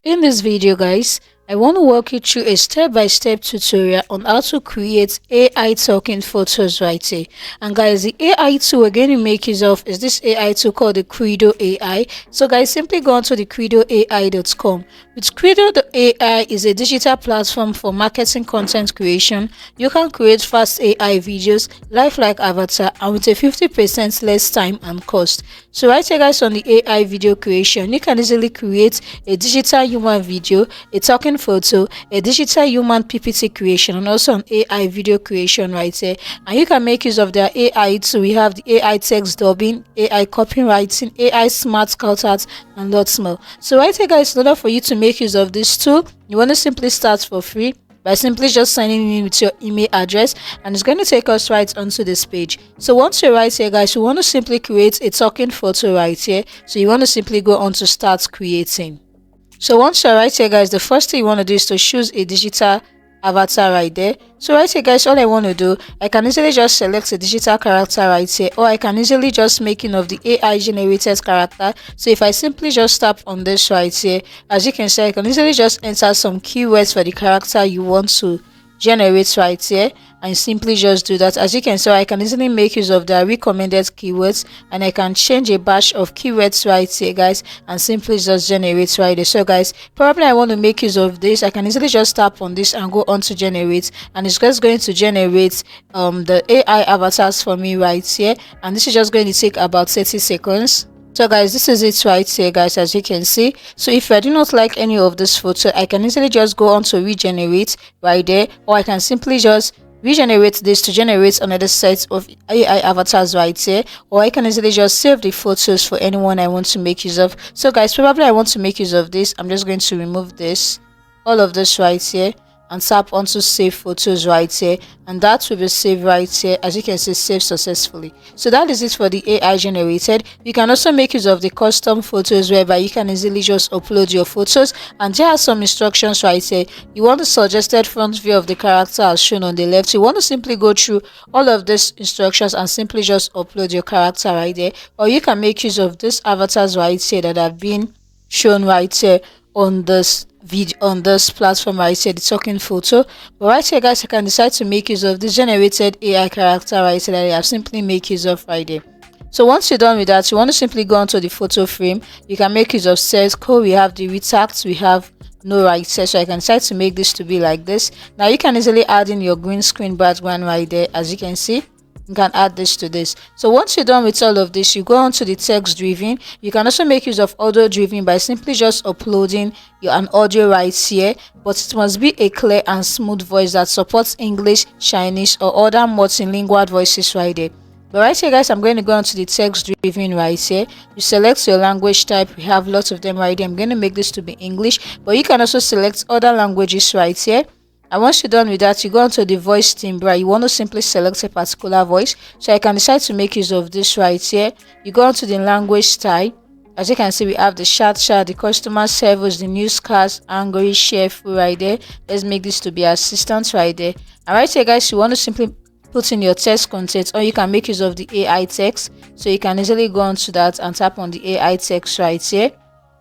In this video guys, I want to walk you through a step-by-step tutorial on how to create AI talking photos right here. And guys, the AI tool we're going to make use of is this AI tool called the Credo AI. So guys, simply go on to the credoai.com. With Credo AI is a digital platform for marketing content creation. You can create fast AI videos, lifelike avatar, and with a 50% less time and cost. So right here guys, on the AI video creation, you can easily create a digital human video, a talking photo, a digital human PPT creation, and also an AI video creation right here. And you can make use of their AI too. We have the AI text dubbing, AI copywriting, AI smart scout art, and lots more. So right here guys, in order for you to make use of this tool, you want to simply start for free by simply just signing in with your email address, and it's going to take us right onto this page. So once you're right here guys, you want to simply create a talking photo right here. So you want to simply go on to start creating. So once you're right here guys, the first thing you want to do is to choose a digital avatar right there. So right here guys, all I want to do, I can easily just select a digital character right here, or I can easily just make of the AI generated character. So if I simply just tap on this right here, as you can see, I can easily just enter some keywords for the character you want to generate right here, and simply just do that. As you can see, I can easily make use of the recommended keywords, and I can change a batch of keywords right here guys, and simply just generate right there. So guys, probably I want to make use of this, I can easily just tap on this and go on to generate, and it's just going to generate the AI avatars for me right here, and this is just going to take about 30 seconds. So guys, this is it right here guys, as you can see. So if I do not like any of this photo, I can easily just go on to regenerate right there, or I can simply just regenerate this to generate another set of AI avatars right here, or I can easily just save the photos for anyone I want to make use of. So guys, probably I want to make use of this. I'm just going to remove this, all of this right here, and tap onto save photos right here, and that will be saved right here. As you can see, saved successfully. So that is it for the AI generated. You can also make use of the custom photos, whereby you can easily just upload your photos, and there are some instructions right here. You want the suggested front view of the character as shown on the left. You want to simply go through all of these instructions and simply just upload your character right there, or you can make use of these avatars right here that have been shown right here on this video, on this platform right here, the talking photo. But right here guys, I can decide to make use of this generated AI character right here that I have simply make use of right there. So once you're done with that, you want to simply go onto the photo frame. You can make use of set code. We have the retact, we have no right here, so I can decide to make this to be like this. Now you can easily add in your green screen background right there. As you can see, you can add this to this. So once you're done with all of this, you go on to the text driven. You can also make use of audio driven by simply just uploading an audio right here, but it must be a clear and smooth voice that supports English, Chinese, or other multilingual voices right there. But right here guys, I'm going to go on to the text driven right here. You select your language type. We have lots of them right here. I'm going to make this to be English, but you can also select other languages right here. And once you're done with that, you go onto the voice timbre. You want to simply select a particular voice. So I can decide to make use of this right here. You go onto the language style. As you can see, we have the chat, the customer service, the newscast, angry, cheerful right there. Let's make this to be assistant right there. And right here guys, you want to simply put in your text content, or you can make use of the AI text. So you can easily go onto that and tap on the AI text right here.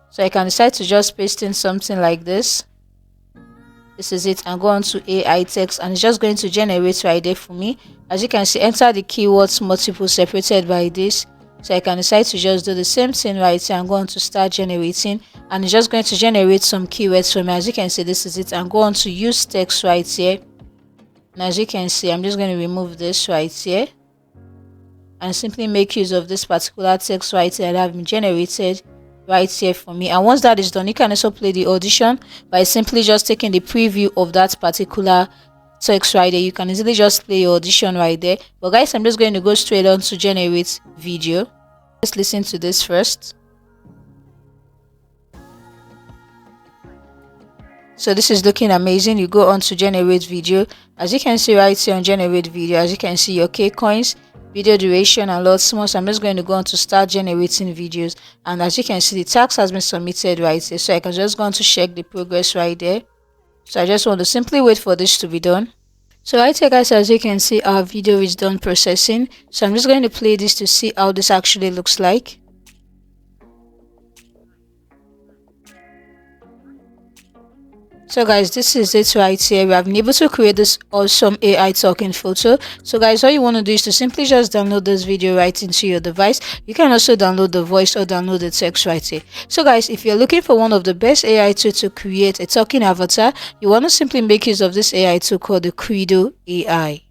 So I can decide to just paste in something like this. This is it, and go on to AI text, and it's just going to generate right there for me. As you can see, enter the keywords multiple separated by this. So I can decide to just do the same thing right here and go on to start generating, and it's just going to generate some keywords for me. As you can see, this is it, and go on to use text right here. And as you can see, I'm just going to remove this right here and simply make use of this particular text right here that have been generated right here for me. And once that is done, you can also play the audition by simply just taking the preview of that particular text right there. You can easily just play your audition right there. But guys, I'm just going to go straight on to generate video. Let's listen to this first. So this is looking amazing. You go on to generate video. As you can see right here on generate video, as you can see your K coins, video duration, and lots more. So I'm just going to go on to start generating videos, and as you can see, the task has been submitted right here. So I can just go on to check the progress right there. So I just want to simply wait for this to be done. So right here guys, as you can see, our video is done processing. So I'm just going to play this to see how this actually looks like. So guys, this is it right here. We have been able to create this awesome AI talking photo. So guys, all you want to do is to simply just download this video right into your device. You can also download the voice or download the text right here. So guys, if you're looking for one of the best AI tools to create a talking avatar, you want to simply make use of this AI tool called the Credo AI.